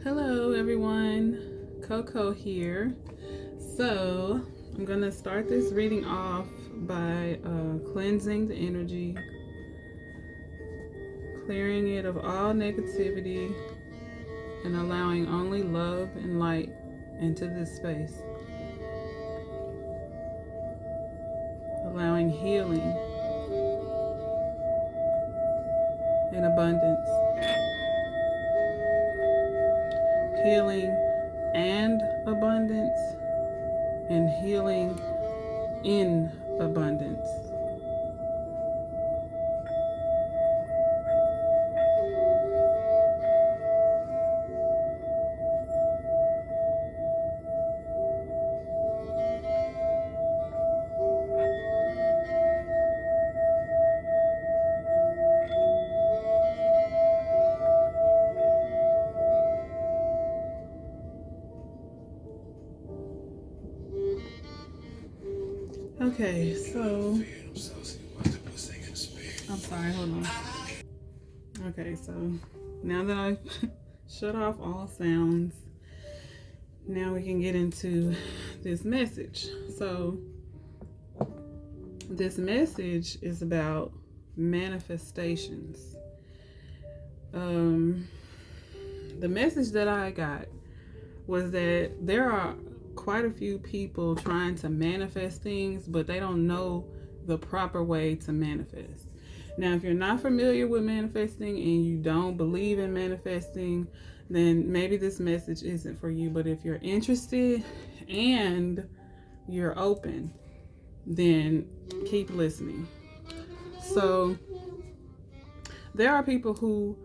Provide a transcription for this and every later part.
Hello everyone, Coco here. So I'm gonna start this reading off by cleansing the energy, clearing it of all negativity, and allowing only love and light into this space, allowing healing and abundance, healing and abundance, and healing in abundance. Okay, so I'm sorry, hold on. Okay, so now that I shut off all sounds, now we can get into this message. So, this message is about manifestations. The message that I got was that there are quite a few people trying to manifest things, but they don't know the proper way to manifest. Now, if you're not familiar with manifesting and you don't believe in manifesting, then maybe this message isn't for you. But if you're interested and you're open, then keep listening. So, there are people who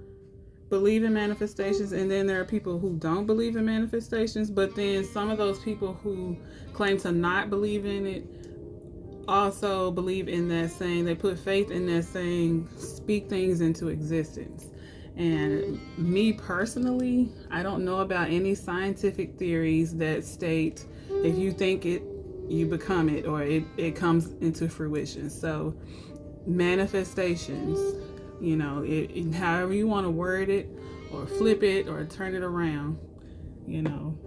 believe in manifestations, and then there are people who don't believe in manifestations. But then some of those people who claim to not believe in it also believe in that saying. They put faith in that saying, speak things into existence. And me personally, I don't know about any scientific theories that state if you think it, you become it, or it comes into fruition. So manifestations, you know, however you want to word it or flip it or turn it around, you know,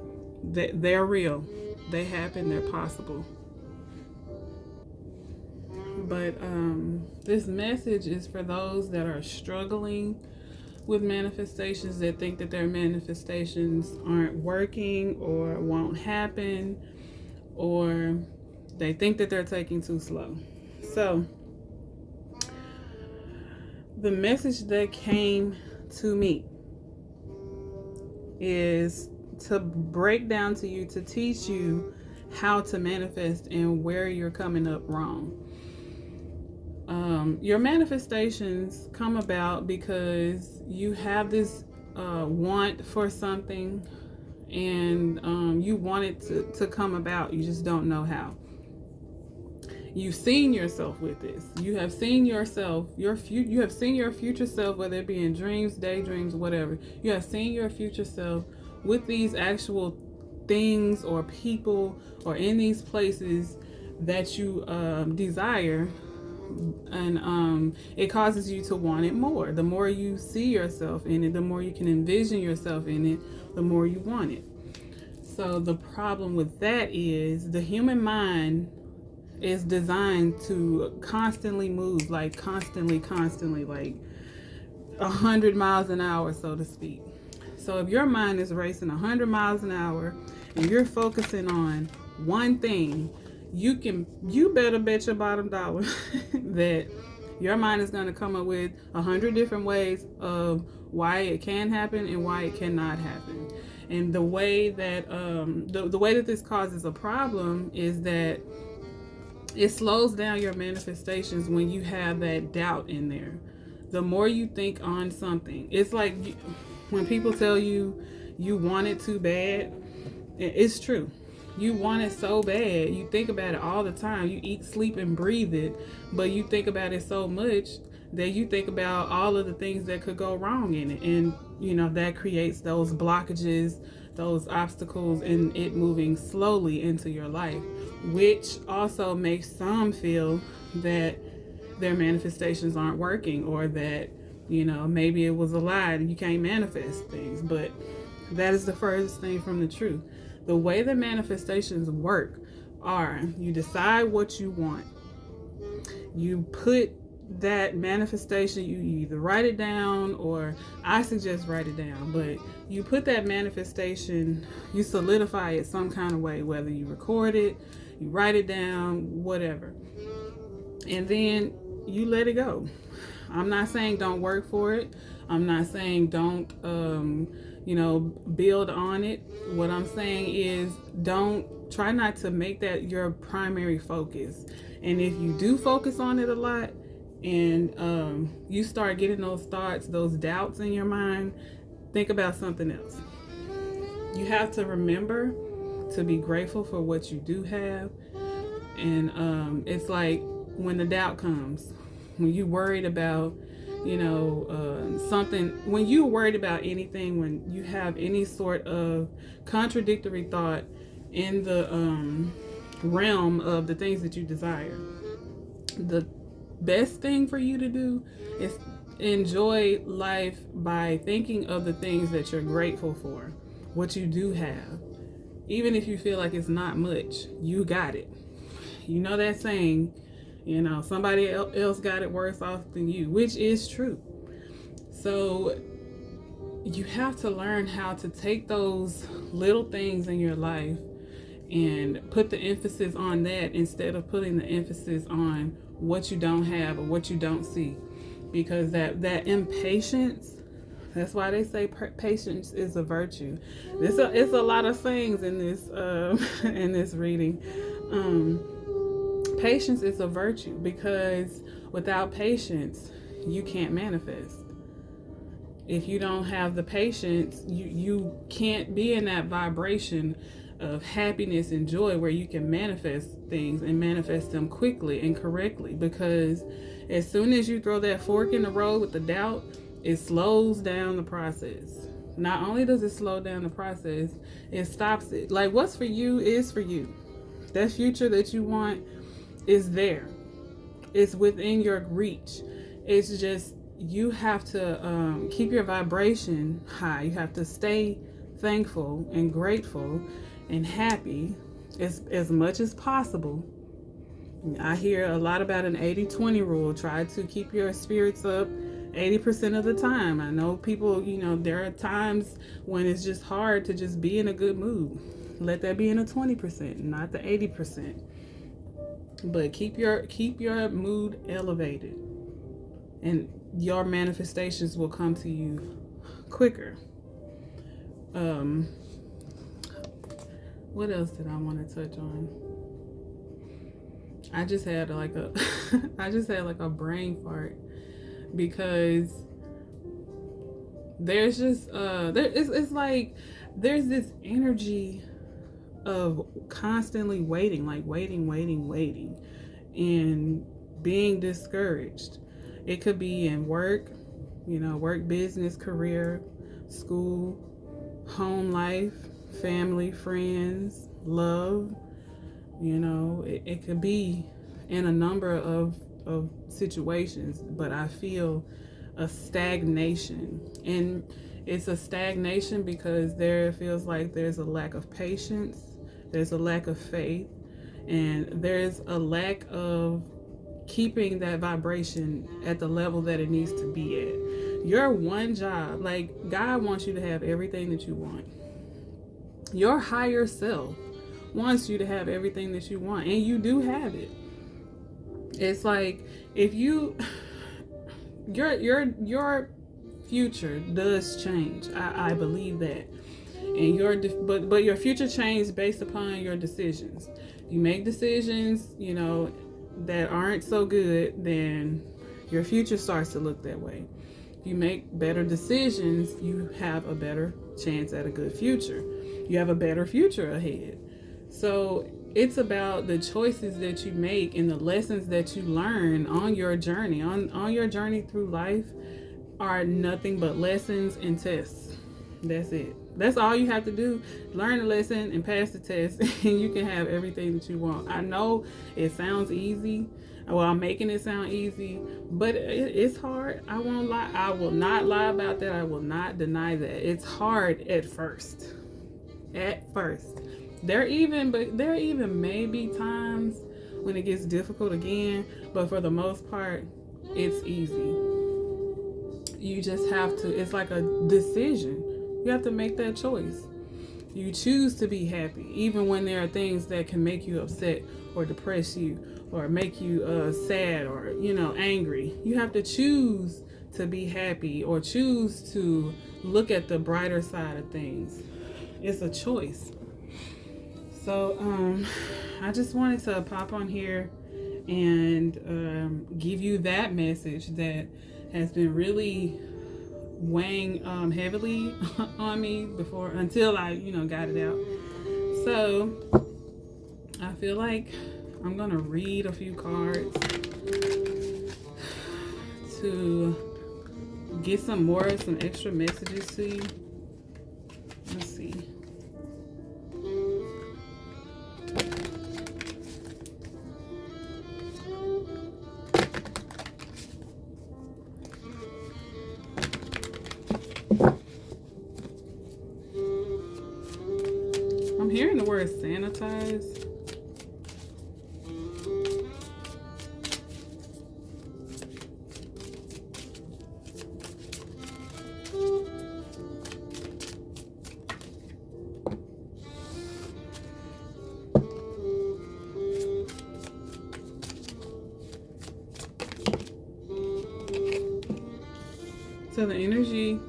they're real. They happen, they're possible. But this message is for those that are struggling with manifestations, that think that their manifestations aren't working or won't happen, or they think that they're taking too slow. So the message that came to me is to break down to you, to teach you how to manifest and where you're coming up wrong. Your manifestations come about because you have this want for something, and you want it to come about. You just don't know how. You've seen yourself with this. You have seen yourself, you have seen your future self, whether it be in dreams, daydreams, whatever. You have seen your future self with these actual things or people or in these places that you desire, and it causes you to want it more. The more you see yourself in it, the more you can envision yourself in it, the more you want it. So the problem with that is the human mind is designed to constantly move, like constantly, like 100 miles an hour, so to speak. So if your mind is racing 100 miles an hour and you're focusing on one thing, you better bet your bottom dollar that your mind is going to come up with 100 different ways of why it can happen and why it cannot happen. And the way that the way that this causes a problem is that it slows down your manifestations when you have that doubt in there. The more you think on something, it's like when people tell you you want it too bad, it's true. You want it so bad. You think about it all the time. You eat, sleep, and breathe it. But you think about it so much that you think about all of the things that could go wrong in it. And, you know, that creates those blockages, those obstacles, and it moving slowly into your life, which also makes some feel that their manifestations aren't working, or that, you know, maybe it was a lie and you can't manifest things. But That is the furthest thing from the truth. The way that manifestations work are you decide what you want, you put that manifestation, you either write it down, or I suggest write it down, but you put that manifestation, you solidify it some kind of way, whether you record it, you write it down, whatever, and then you let it go. I'm not saying don't work for it. I'm not saying don't build on it. What I'm saying is try not to make that your primary focus. And if you do focus on it a lot, and you start getting those thoughts, those doubts in your mind, think about something else. You have to remember to be grateful for what you do have. And it's like when the doubt comes, when you worried about something, when you're worried about anything, when you have any sort of contradictory thought in the realm of the things that you desire, the best thing for you to do is enjoy life by thinking of the things that you're grateful for, what you do have. Even if you feel like it's not much, you got it. You know that saying, somebody else got it worse off than you, which is true. So you have to learn how to take those little things in your life and put the emphasis on that instead of putting the emphasis on what you don't have or what you don't see. Because that impatience, that's why they say patience is a virtue. It's a lot of things in this in this reading. Patience is a virtue, because without patience, you can't manifest. If you don't have the patience, you can't be in that vibration of happiness and joy where you can manifest things and manifest them quickly and correctly. Because as soon as you throw that fork in the road with the doubt, it slows down the process. Not only does it slow down the process, it stops it. Like, what's for you is for you. That future that you want is there. It's within your reach. It's just you have to keep your vibration high. You have to stay thankful and grateful and happy as much as possible. I hear a lot about an 80-20 rule. Try to keep your spirits up 80% of the time. I know people, there are times when it's just hard to just be in a good mood. Let that be in a 20%, not the 80%. But keep your mood elevated, and your manifestations will come to you quicker. What else did I want to touch on? I just had like a brain fart, because there's just it's like there's this energy of constantly waiting, and being discouraged. It could be in work, work, business, career, school, home life, family, friends, love. It could be in a number of situations, but I feel a stagnation. And it's a stagnation because there feels like there's a lack of patience, there's a lack of faith, and there's a lack of keeping that vibration at the level that it needs to be at. Your one job, like, God wants you to have everything that you want. Your higher self wants you to have everything that you want, and you do have it. It's like if your future does change. I believe that. And but your future changes based upon your decisions. If you make decisions, that aren't so good, then your future starts to look that way. If you make better decisions, you have a better chance at a good future. You have a better future ahead. So it's about the choices that you make and the lessons that you learn on your journey. On your journey through life are nothing but lessons and tests. That's it. That's all you have to do. Learn the lesson and pass the test, and you can have everything that you want. I know it sounds easy. Well, I'm making it sound easy, but it's hard. I won't lie. I will not lie about that. I will not deny that. It's hard at first. At first. There even may be times when it gets difficult again, but for the most part, it's easy. You just have to, it's like a decision. You have to make that choice. You choose to be happy, even when there are things that can make you upset or depress you or make you sad or, angry. You have to choose to be happy or choose to look at the brighter side of things. It's a choice. So I just wanted to pop on here and give you that message that has been really weighing heavily on me until I got it out. So I feel like I'm gonna read a few cards to get some extra messages to you. Let's see. I'm hearing the word sanitize. So the energy